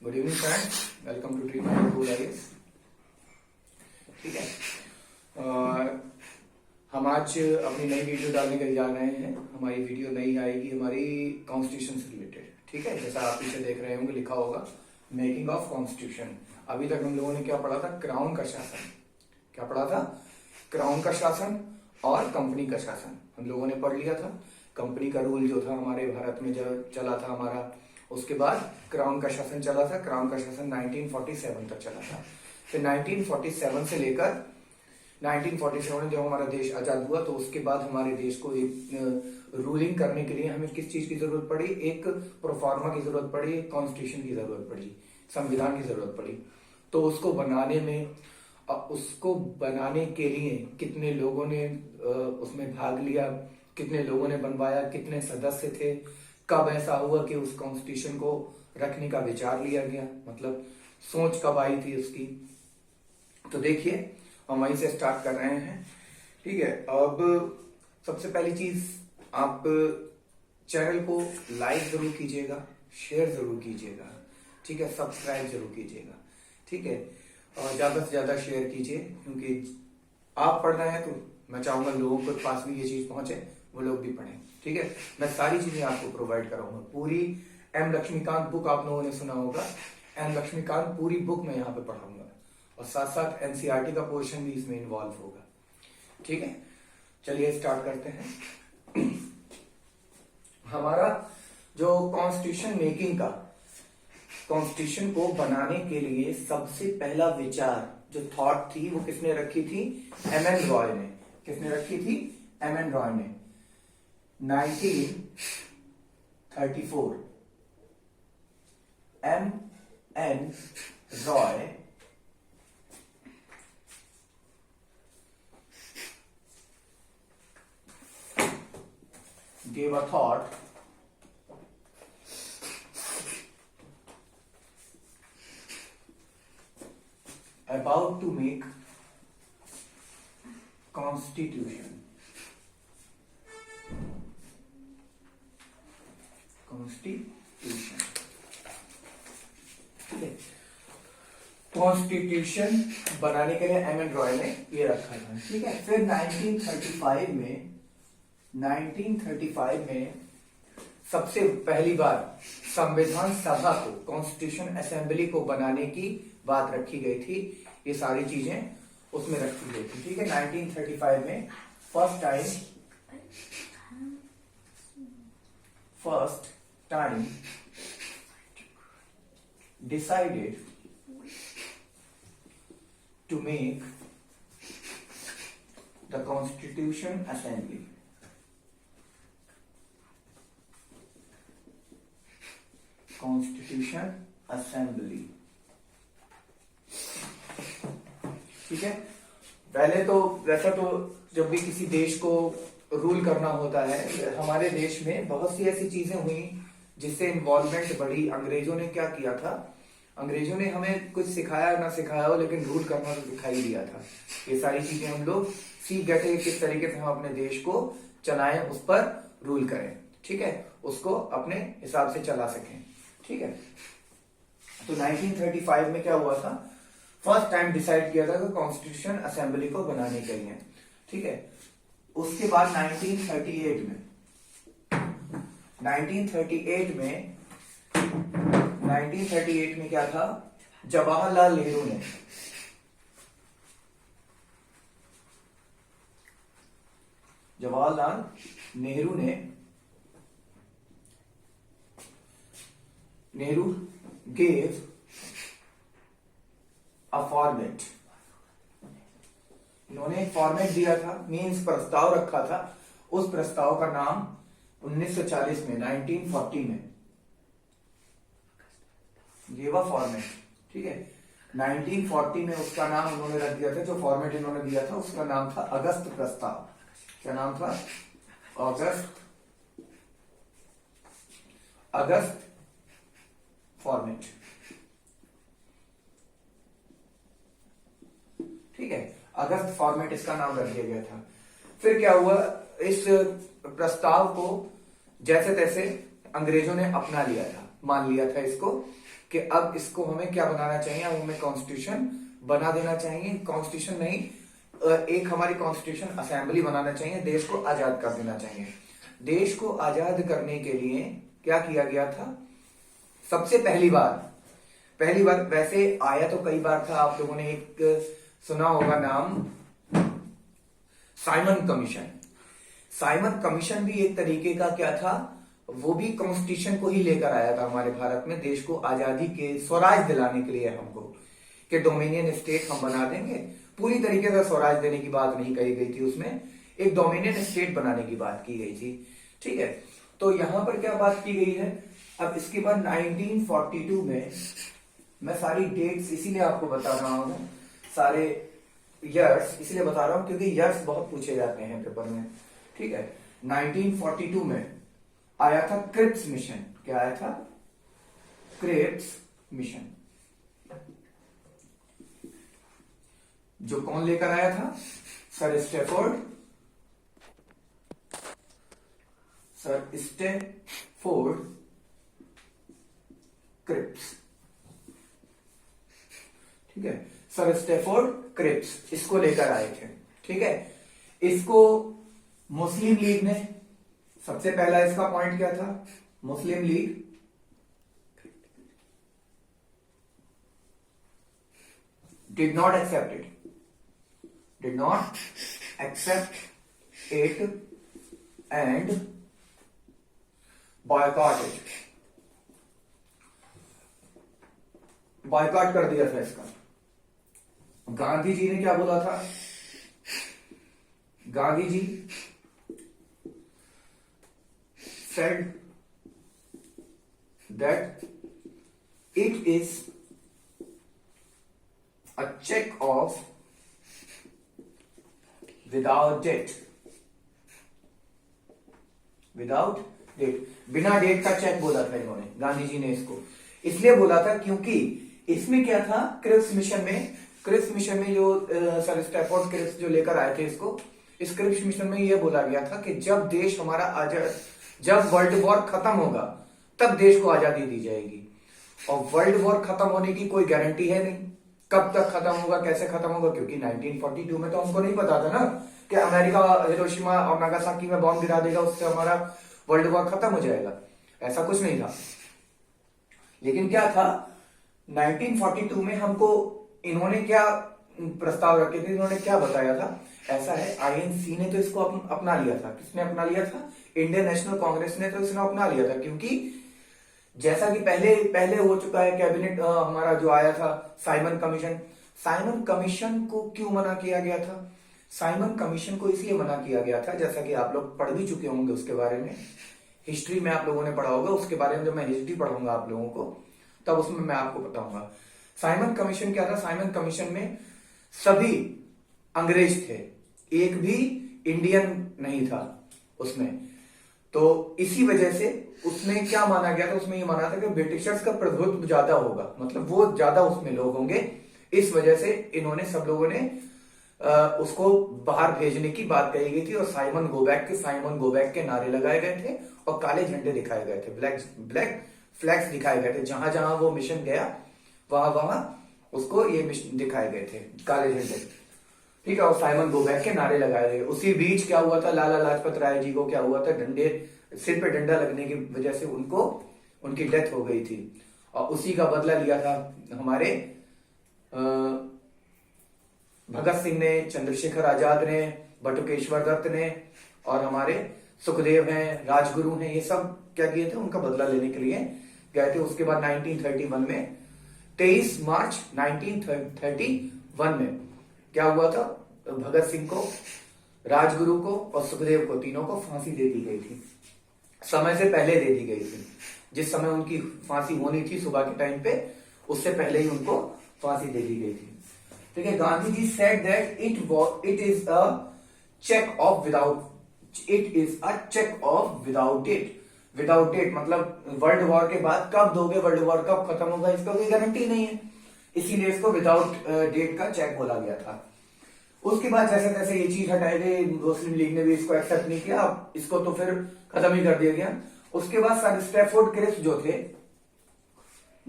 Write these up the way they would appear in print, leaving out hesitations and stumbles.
Good evening friends, welcome to tree mind cool IAS. ठीक है, हम आज अपनी नई वीडियो डालने के लिए जा रहे हैं। हमारी वीडियो नई आएगी हमारी कॉन्स्टिट्यूशन से रिलेटेड। ठीक है, जैसा आप पीछे देख रहे होंगे लिखा होगा मेकिंग ऑफ कॉन्स्टिट्यूशन। अभी तक हम लोगों ने क्या पढ़ा था? क्राउन का शासन। क्या पढ़ा था? क्राउन का शासन और कंपनी का शासन हम लोगों ने पढ़ लिया था। कंपनी का रूल जो था हमारे भारत में जो चला था हमारा, उसके बाद क्राउन का शासन चला था। क्राउन का शासन 1947 तक चला था। फिर 1947 से लेकर 1947 में जब हमारा देश आजाद हुआ तो उसके बाद हमारे देश को एक रूलिंग करने के लिए हमें किस चीज की जरूरत पड़ी? एक प्रोफार्मा की जरूरत पड़ी, एक कॉन्स्टिट्यूशन की जरूरत पड़ी, संविधान की जरूरत पड़ी। तो उसको बनाने के लिए कितने लोगों ने उसमें भाग लिया, कितने लोगों ने बनवाया, कितने सदस्य थे, कब ऐसा हुआ कि उस कॉन्स्टिट्यूशन को रखने का विचार लिया गया, मतलब सोच कब आई थी उसकी। तो देखिए, हम वहीं से स्टार्ट कर रहे हैं। ठीक है, अब सबसे पहली चीज, आप चैनल को लाइक जरूर कीजिएगा, शेयर जरूर कीजिएगा। ठीक है, सब्सक्राइब जरूर कीजिएगा। ठीक है, और ज्यादा से ज्यादा शेयर कीजिए, क्योंकि आप पढ़ रहे हैं तो मैं चाहूंगा लोगों के पास भी ये चीज पहुंचे, वो लोग भी पढ़ें। ठीक है, मैं सारी चीजें आपको प्रोवाइड कराऊंगा। पूरी एम लक्ष्मीकांत बुक आप लोगों ने सुना होगा, एम लक्ष्मीकांत पूरी बुक मैं यहाँ पे पढ़ाऊंगा, और साथ साथ एनसीईआरटी का पोर्शन भी इसमें इन्वॉल्व होगा। ठीक है, चलिए स्टार्ट करते हैं। हमारा जो कॉन्स्टिट्यूशन मेकिंग का, कॉन्स्टिट्यूशन को बनाने के लिए सबसे पहला विचार जो थॉट थी वो किसने रखी थी? एम एन रॉय ने। किसने रखी थी? एम एन रॉय ने। 1934 M N Roy gave a thought about to make constitution. ठीक है, कॉन्स्टिट्यूशन बनाने के लिए एम एन रॉय ने ये रखा था। ठीक है, फिर 1935 में सबसे पहली बार संविधान सभा को, कॉन्स्टिट्यूशन असेंबली को बनाने की बात रखी गई थी। ये सारी चीजें उसमें रखी गई थी। ठीक है, 1935 में first time decided to make the Constitution Assembly. Constitution Assembly. ठीक है, पहले तो वैसा तो जब भी किसी देश को रूल करना होता है, हमारे देश में बहुत सी ऐसी चीजें हुई जिससे इन्वॉल्वमेंट बढ़ी। अंग्रेजों ने क्या किया था? अंग्रेजों ने हमें कुछ सिखाया ना सिखाया हो, लेकिन रूल करना तो दिखाई दिया था। ये सारी चीजें हम लोग सीख गए थे, किस तरीके से हम अपने देश को चलाएं, उस पर रूल करें। ठीक है, उसको अपने हिसाब से चला सकें। ठीक है, तो 1935 में क्या हुआ था? फर्स्ट टाइम डिसाइड किया था कि कॉन्स्टिट्यूशन असेंबली को बनाने के लिए। ठीक है, उसके बाद 1938 में क्या था? जवाहरलाल नेहरू ने gave a format. इन्होंने एक फॉर्मेट दिया था, मीन्स प्रस्ताव रखा था। उस प्रस्ताव का नाम 1940 में, 1940 में गेवा फॉर्मेट। ठीक है, 1940 में उसका नाम उन्होंने रख दिया था। जो फॉर्मेट इन्होंने दिया था उसका नाम था अगस्त प्रस्ताव। क्या नाम था? अगस्त फॉर्मेट। ठीक है, अगस्त फॉर्मेट इसका नाम रख दिया गया था। फिर क्या हुआ? इस प्रस्ताव को जैसे तैसे अंग्रेजों ने अपना लिया था, मान लिया था इसको। कि अब इसको हमें क्या बनाना चाहिए, अब हमें कॉन्स्टिट्यूशन बना देना चाहिए। कॉन्स्टिट्यूशन नहीं, एक हमारी कॉन्स्टिट्यूशन असेंबली बनाना चाहिए, देश को आजाद कर देना चाहिए। देश को आजाद करने के लिए क्या किया गया था? सबसे पहली बार वैसे आया तो कई बार था, आप लोगों ने एक सुना होगा नाम, साइमन कमीशन। साइमन कमीशन भी एक तरीके का क्या था, वो भी कॉन्स्टिट्यूशन को ही लेकर आया था हमारे भारत में, देश को आजादी के स्वराज दिलाने के लिए हमको, कि डोमिनियन स्टेट हम बना देंगे। पूरी तरीके से स्वराज देने की बात नहीं कही गई थी उसमें, एक डोमिनियन स्टेट बनाने की बात की गई थी। ठीक है, तो यहां पर क्या बात की गई है? अब इसके बाद 1942 में, मैं सारी डेट्स इसीलिए आपको बता रहा हूं, सारे ईयर्स इसलिए बता रहा हूं क्योंकि ईयर्स बहुत पूछे जाते हैं पेपर में। ठीक है, 1942 में आया था क्रिप्स मिशन। क्या आया था? Cripps mission. जो कौन लेकर आया था? Sir Stafford Cripps. ठीक है, सर स्टैफोर्ड क्रिप्स इसको लेकर आए थे। ठीक है, इसको मुस्लिम लीग ने, सबसे पहला इसका पॉइंट क्या था? Muslim League did not accept it and boycott कर दिया था इसका। गांधी जी ने क्या बोला था? Gandhi ji said that it is a check of without date, बिना डेट का चेक बोला था इन्होंने, गांधी जी ने इसको इसलिए बोला था क्योंकि इसमें क्या था, क्रिप्स मिशन में जो सर स्टैफोर्ड क्रिप्स जो लेकर आए थे इसको, इस क्रिप्स मिशन में यह बोला गया था कि जब देश हमारा आजाद, जब वर्ल्ड वॉर खत्म होगा तब देश को आजादी दी जाएगी। और वर्ल्ड वॉर खत्म होने की कोई गारंटी है नहीं, कब तक खत्म होगा, कैसे खत्म होगा, क्योंकि 1942 में तो हमको नहीं पता था ना कि अमेरिका हिरोशिमा और नागासाकी में बॉम्ब गिरा देगा, उससे हमारा वर्ल्ड वॉर खत्म हो जाएगा, ऐसा कुछ नहीं था। लेकिन क्या था, 1942 में हमको इन्होंने क्या प्रस्ताव रखे थे, इन्होंने क्या बताया था? ऐसा है, आईएनसी ने तो इसको अपना लिया था। किसने अपना लिया था? इंडियन नेशनल कांग्रेस ने तो इसने अपना लिया था, क्योंकि जैसा कि पहले हो चुका है कैबिनेट हमारा जो आया था साइमन कमीशन को क्यों मना किया गया था? साइमन कमीशन को इसलिए मना किया गया था, जैसा कि आप लोग पढ़ भी चुके होंगे उसके बारे में, हिस्ट्री में आप लोगों ने पढ़ा होगा, उसके बारे में जब मैं हिस्ट्री पढ़ाऊंगा आप लोगों को तब उसमें मैं आपको बताऊंगा। साइमन कमीशन क्या था? साइमन कमीशन में सभी अंग्रेज थे, एक भी इंडियन नहीं था उसमें। तो इसी वजह से उसमें क्या माना गया था? उसमें ये माना था कि ब्रिटिशर्स का प्रभुत्व ज्यादा होगा, मतलब वो ज्यादा उसमें लोग होंगे, इस वजह से इन्होंने सब लोगों ने उसको बाहर भेजने की बात कही गई थी। और साइमन गो बैक के नारे लगाए गए थे और काले झंडे दिखाए गए थे, ब्लैक फ्लैग्स दिखाए गए थे, जहां जहां वो मिशन गया वहां उसको ये मिशन दिखाए गए थे, काले झंडे। ठीक है, और साइमन गो बैक के नारे लगाए गए। उसी बीच क्या हुआ था, लाला लाजपत राय जी को क्या हुआ था, सिर पे डंडा लगने की वजह से उनकी डेथ हो गई थी। और उसी का बदला लिया था हमारे भगत सिंह ने, चंद्रशेखर आजाद ने, बटुकेश्वर दत्त ने, और हमारे सुखदेव हैं, राजगुरु हैं, ये सब क्या किए थे, उनका बदला लेने के लिए गए थे। उसके बाद 1931 में 23 मार्च 1931 में क्या हुआ था, भगत सिंह को, राजगुरु को और सुखदेव को, तीनों को फांसी दे दी गई थी, समय से पहले दे दी गई थी। जिस समय उनकी फांसी होनी थी सुबह के टाइम पे, उससे पहले ही उनको फांसी दे दी गई थी। ठीक है, Gandhi ji said that it is a cheque of without date, मतलब वर्ल्ड वॉर के बाद कब दोगे, वर्ल्ड वॉर कब खत्म होगा, इसका कोई गारंटी नहीं है, इसीलिए इसको विदाउट डेट का चेक बोला गया था। उसके बाद जैसे तैसे ये चीज हटाई गई, मुस्लिम लीग ने भी इसको एक्सेप्ट नहीं किया, इसको तो फिर खत्म ही कर दिया गया। उसके बाद सर स्टैफोर्ड क्रिप्स जो थे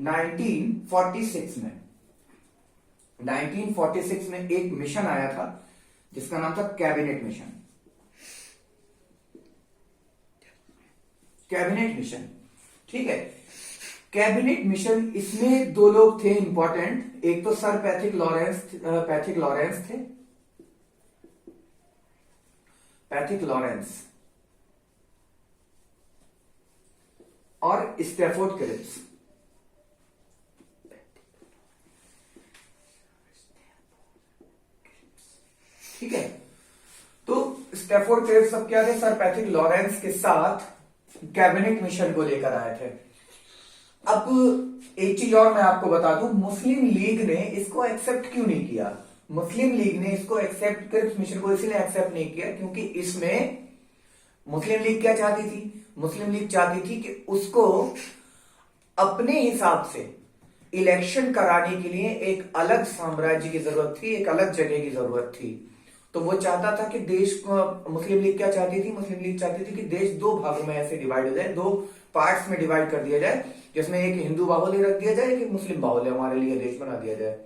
1946 में 1946 में एक मिशन आया था जिसका नाम था कैबिनेट मिशन। कैबिनेट मिशन, ठीक है। कैबिनेट मिशन, इसमें दो लोग थे इंपॉर्टेंट, एक तो सर पैथिक लॉरेंस थे, पैथिक लॉरेंस और स्टैफोर्ड क्रिप्स। ठीक है, तो स्टैफोर्ड क्रिप्स सब क्या थे, सर पैथिक लॉरेंस के साथ कैबिनेट मिशन को लेकर आए थे। अब एक चीज और मैं आपको बता दूं, मुस्लिम लीग ने इसको एक्सेप्ट क्यों नहीं किया। मुस्लिम लीग ने इसको एक्सेप्ट, क्रिप्स मिशन को इसलिए एक्सेप्ट नहीं किया क्योंकि इसमें मुस्लिम लीग क्या चाहती थी, मुस्लिम लीग चाहती थी कि उसको अपने हिसाब से इलेक्शन कराने के लिए एक अलग साम्राज्य की जरूरत थी, एक अलग जगह की जरूरत थी। तो वो चाहता था कि देश को, मुस्लिम लीग क्या चाहती थी, मुस्लिम लीग चाहती थी कि देश दो भागों में ऐसे डिवाइड हो जाए, दो पार्ट्स में डिवाइड कर दिया जाए, जिसमें एक हिंदू बाहुल्य रख दिया जाए, एक मुस्लिम बाहुल्य हमारे लिए देश बना दिया जाए,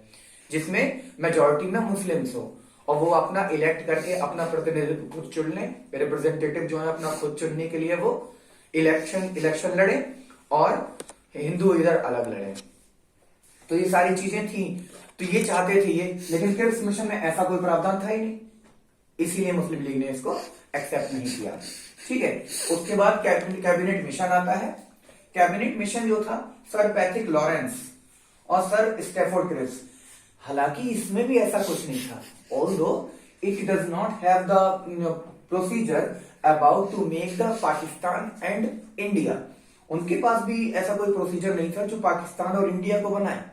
जिसमें मेजोरिटी में मुस्लिम्स हो और वो अपना इलेक्ट करके अपना प्रतिनिधित्व खुद चुन लें, रिप्रेजेंटेटिव जो है अपना खुद चुनने के लिए वो इलेक्शन लड़े और हिंदू इधर अलग लड़े। तो ये सारी चीजें थी, तो ये चाहते थे ये, लेकिन क्रिप्स मिशन में ऐसा कोई प्रावधान था ही नहीं, इसीलिए मुस्लिम लीग ने इसको एक्सेप्ट नहीं किया। ठीक है, उसके बाद कैबिनेट मिशन आता है। कैबिनेट मिशन जो था सर पैथिक लॉरेंस और सर स्टैफोर्ड क्रिप्स, हालांकि इसमें भी ऐसा कुछ नहीं था, although it does not have the procedure about to make the Pakistan and India, उनके पास भी ऐसा कोई प्रोसीजर नहीं था जो पाकिस्तान और इंडिया को बनाए।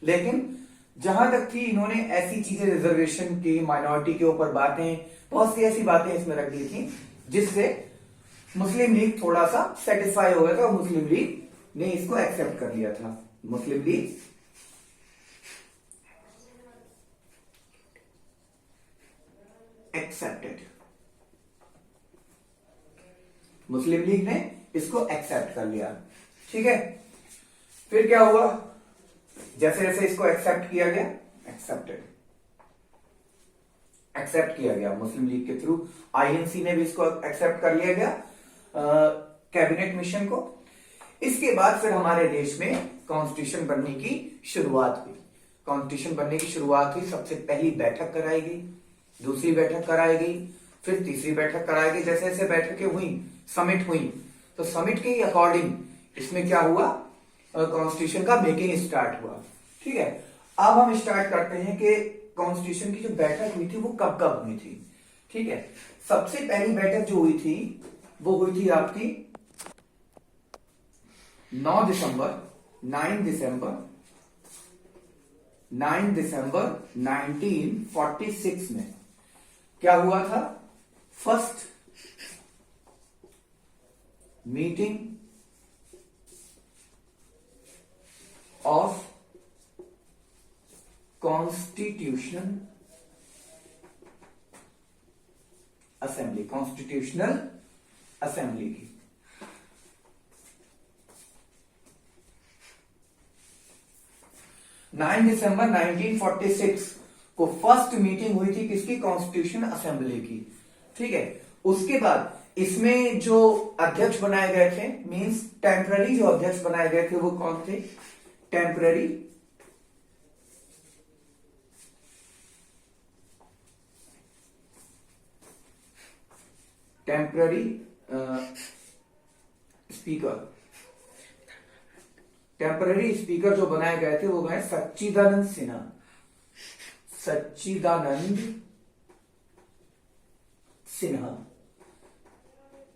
लेकिन जहां तक थी, इन्होंने ऐसी चीजें, रिजर्वेशन की, माइनॉरिटी के ऊपर बातें, बहुत सी ऐसी बातें इसमें रख दी थी जिससे मुस्लिम लीग थोड़ा सा सेटिस्फाई हो गया था और मुस्लिम लीग ने इसको एक्सेप्ट कर लिया था। मुस्लिम लीग एक्सेप्टेड, मुस्लिम लीग ने इसको एक्सेप्ट कर लिया। ठीक है, फिर क्या हुआ, जैसे जैसे इसको एक्सेप्ट किया गया, एक्सेप्ट किया गया मुस्लिम लीग के थ्रू, आईएनसी ने भी इसको एक्सेप्ट कर लिया गया कैबिनेट मिशन को। इसके बाद फिर हमारे देश में कॉन्स्टिट्यूशन बनने की शुरुआत हुई। कॉन्स्टिट्यूशन बनने की शुरुआत हुई, सबसे पहली बैठक कराई गई, दूसरी बैठक कराई गई, फिर तीसरी बैठक कराई गई। जैसे जैसे बैठकें हुई, समिट हुई, तो समिट के अकॉर्डिंग इसमें क्या हुआ, कॉन्स्टिट्यूशन का मेकिंग स्टार्ट हुआ। ठीक है, अब हम स्टार्ट करते हैं कि कॉन्स्टिट्यूशन की जो बैठक हुई थी वो कब कब हुई थी। ठीक है, सबसे पहली बैठक जो हुई थी वो हुई थी आपकी 9 दिसंबर 1946 में। क्या हुआ था, first meeting of constitutional assembly, constitutional assembly की। दिसंबर 1946 को फर्स्ट मीटिंग हुई थी किसकी, कॉन्स्टिट्यूशन असेंबली की। ठीक है, उसके बाद इसमें जो अध्यक्ष बनाए गए थे, मींस टेम्पररी जो अध्यक्ष बनाए गए थे वो कौन थे, टेम्पररी स्पीकर, टेम्पररी स्पीकर जो बनाए गए थे वो गए सच्चिदानंद सिन्हा।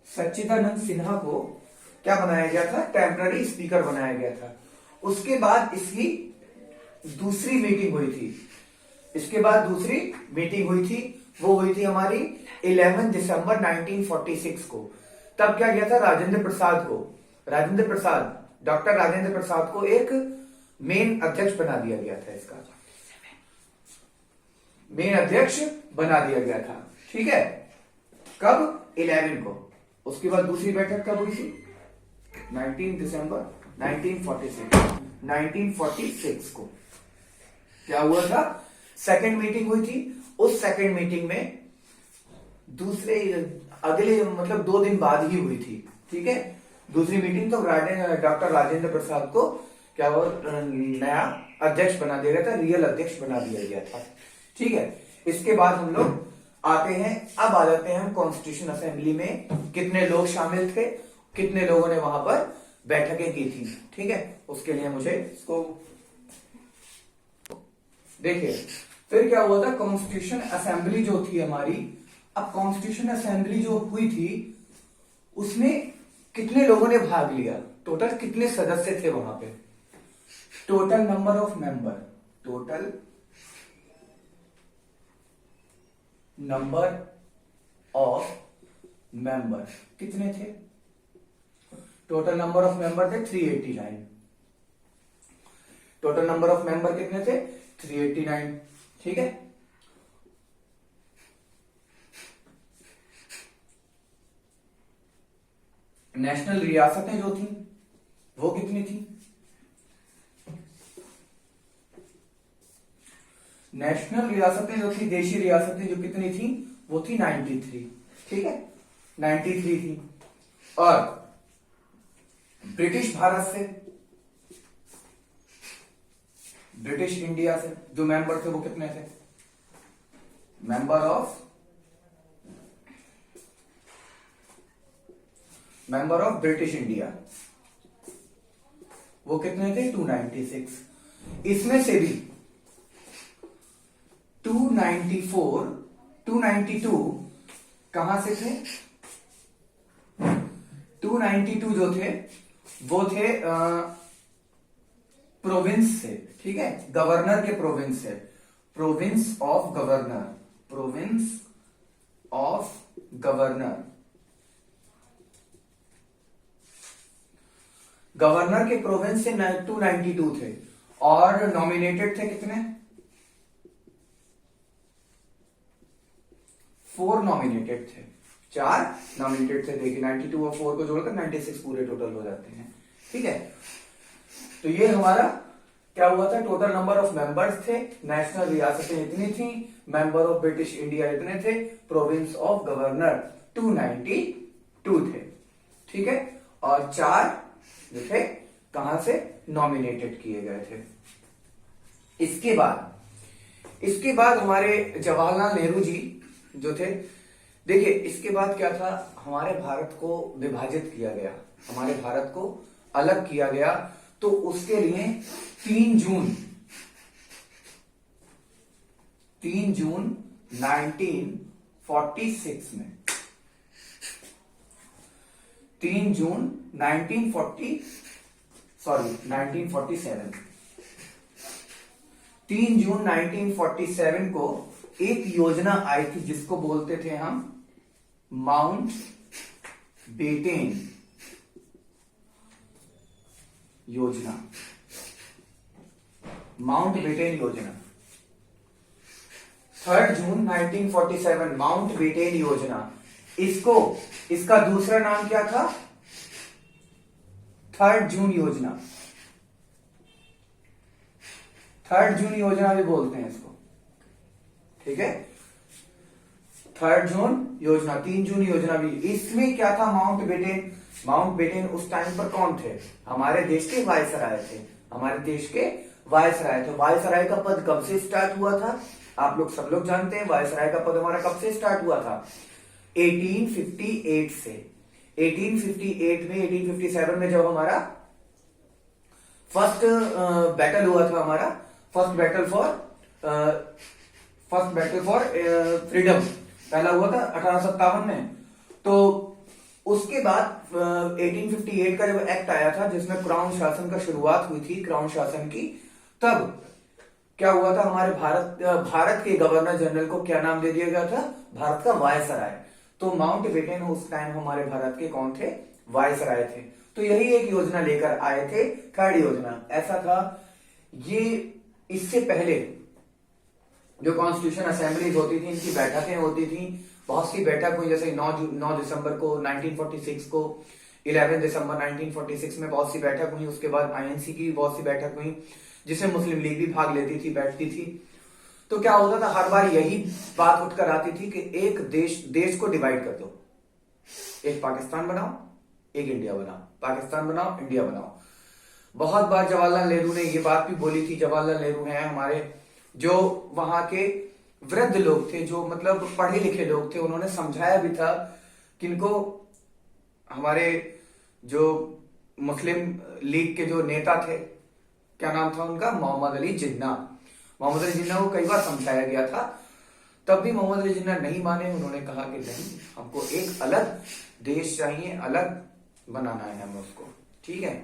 सच्चिदानंद सिन्हा को क्या बनाया गया था, टेम्पररी स्पीकर बनाया गया था। उसके बाद इसकी दूसरी मीटिंग हुई थी, इसके बाद दूसरी मीटिंग हुई थी, वो हुई थी हमारी 11 दिसंबर 1946 को। तब क्या किया था, डॉक्टर राजेंद्र प्रसाद को एक मेन अध्यक्ष बना दिया गया था, इसका मेन अध्यक्ष बना दिया गया था। ठीक है, कब, 11 को। उसके बाद दूसरी बैठक कब हुई थी, 19 दिसंबर 1946। 1946 को क्या हुआ था, सेकंड मीटिंग हुई थी। उस सेकंड मीटिंग में दूसरे अगले मतलब 2 दिन बाद ही हुई थी, ठीक है। दूसरी मीटिंग तो डॉक्टर राजेंद्र प्रसाद को क्या वो नया अध्यक्ष बना दिया गया था, रियल अध्यक्ष बना दिया गया था, ठीक है। इसके बाद हम लोग आते हैं, अब आ जाते हैं हम कॉन्स्टिट्यूशन असेंबली में कितने लोग शामिल थे, कितने लोगों ने वहां पर बैठकें की थी, ठीक है। उसके लिए मुझे इसको देखिए, फिर क्या हुआ था, कॉन्स्टिट्यूशन असेंबली जो थी हमारी, अब कॉन्स्टिट्यूशन असेंबली जो हुई थी उसमें कितने लोगों ने भाग लिया, टोटल कितने सदस्य थे वहां पे, total number of member, total number of member कितने थे, टोटल नंबर ऑफ मेंबर थे 389, टोटल नंबर ऑफ मेंबर कितने थे 389, ठीक है। नेशनल रियासतें जो थी वो कितनी थी, नेशनल रियासतें जो थी, देशी रियासतें जो कितनी थी, वो थी 93, ठीक है, 93 थी। और ब्रिटिश भारत से, ब्रिटिश इंडिया से जो मेंबर थे वो कितने थे, मेंबर ऑफ ब्रिटिश इंडिया वो कितने थे 296। इसमें से भी 294 292 कहां से थे, 292 जो थे वो थे प्रोविंस से, ठीक है, गवर्नर के प्रोविंस से, province of governor, province of governor, governor के प्रोविंस से 292 थे। और नॉमिनेटेड थे कितने, 4 नॉमिनेटेड थे, 4 नॉमिनेटेड थे। देखिए 92 और 4 को जोड़कर 96 पूरे टोटल हो जाते हैं, ठीक है। तो ये हमारा क्या हुआ था, टोटल नंबर ऑफ मेंबर्स थे, नेशनल रियासतें इतनी थी, मेंबर ऑफ ब्रिटिश इंडिया इतने थे, प्रोविंस ऑफ गवर्नर 292 थे, ठीक है। और 4 जो थे कहां से नॉमिनेटेड किए गए थे। इसके बाद हमारे जवाहरलाल नेहरू जी जो थे, देखिए इसके बाद क्या था, हमारे भारत को विभाजित किया गया, हमारे भारत को अलग किया गया। तो उसके लिए 3 जून 1946 में, 3 जून 1947 3 जून 1947 को एक योजना आई थी जिसको बोलते थे हम माउंट बेटेन योजना, माउंट बेटेन योजना। 3 जून 1947 माउंट बेटेन योजना, इसका दूसरा नाम क्या था, 3 जून योजना, 3 जून योजना भी बोलते हैं इसको, ठीक है। 3 जून योजना, 3 जून योजना भी। इसमें क्या था, माउंट बेटेन उस टाइम पर कौन थे, हमारे देश के वायसराय थे, हमारे देश के वायसराय थे। वायसराय का पद कब से स्टार्ट हुआ था, आप लोग सब लोग जानते हैं वायसराय का पद हमारा कब से स्टार्ट हुआ था, 1858 से। 1858 में 1857 में जब हमारा फर्स्ट बैटल हुआ था, हमारा फर्स्ट बैटल फॉर फ्रीडम पहला हुआ था 1857 में। तो उसके बाद 1858 का जब एक्ट आया था जिसमें क्राउन शासन का शुरुआत हुई थी, क्राउन शासन की, तब क्या हुआ था, हमारे भारत के गवर्नर जनरल को क्या नाम दे दिया गया था, भारत का वायसराय। तो माउंट बेटेन उस टाइम हमारे भारत के कौन थे, वायसराय थे। तो यही एक योजना लेकर आए थे, 3rd योजना। ऐसा था, ये इससे पहले जो कॉन्स्टिट्यूशन असेंबलीज होती थी, इनकी बैठकें होती थी, बहुत सी बैठक हुई, जैसे 9 दिसंबर को 1946 को 11 दिसंबर 1946 में बहुत सी बैठक हुई, उसके बाद आईएनसी की बहुत सी बैठक हुई जिसमें मुस्लिम लीग भी भाग लेती थी, बैठती थी। तो क्या होता था, हर बार यही बात उठकर आती थी कि एक देश को डिवाइड कर दो, एक पाकिस्तान बनाओ, एक इंडिया बनाओ, पाकिस्तान बनाओ, इंडिया बनाओ। बहुत बार जवाहरलाल नेहरू ने ये बात भी बोली थी। जवाहरलाल नेहरू हैं हमारे, जो वहां के वृद्ध लोग थे, जो मतलब पढ़े लिखे लोग थे, उन्होंने समझाया भी था किनको, हमारे जो मुस्लिम लीग के जो नेता थे, क्या नाम था उनका, मोहम्मद अली जिन्ना। मोहम्मद अली जिन्ना को कई बार समझाया गया था, तब भी मोहम्मद अली जिन्ना नहीं माने। उन्होंने कहा कि नहीं, हमको एक अलग देश चाहिए, अलग बनाना है हमें उसको, ठीक है।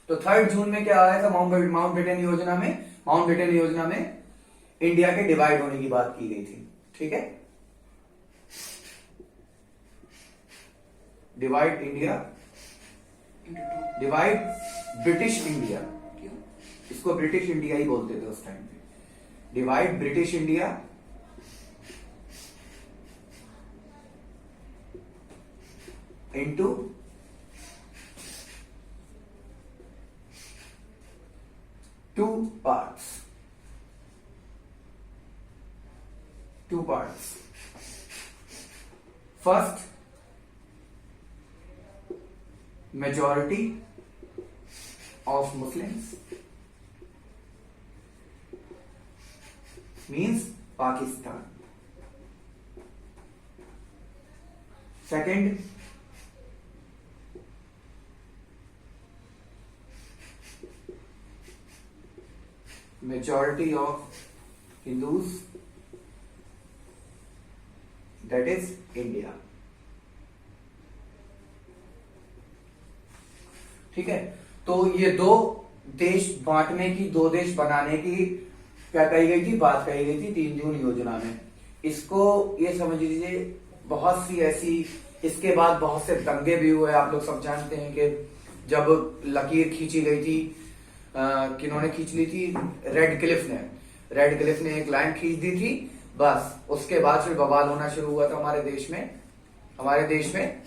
तो 3 जून में क्या आया था माउंटबेटन योजना में इंडिया के डिवाइड होने की बात की गई थी, ठीक है। Divide India, divide British India, इसको ब्रिटिश इंडिया ही बोलते थे उस टाइम पे। Divide British India into two parts, first, majority of Muslims means Pakistan. Second, majority of Hindus, that is India. ठीक है। तो ये 2 देश बांटने की, 2 देश बनाने की क्या कही गई थी, बात कही गई थी 3 जून योजना में। इसको ये समझ लीजिए, बहुत सी ऐसी, इसके बाद बहुत से दंगे भी हुए। आप लोग सब जानते हैं कि जब लकीर खींची गई थी, किन्होंने खींच ली थी, रेड क्लिफ ने एक लाइन खींच दी थी, बस उसके बाद फिर बवाल होना शुरू हुआ था हमारे देश में।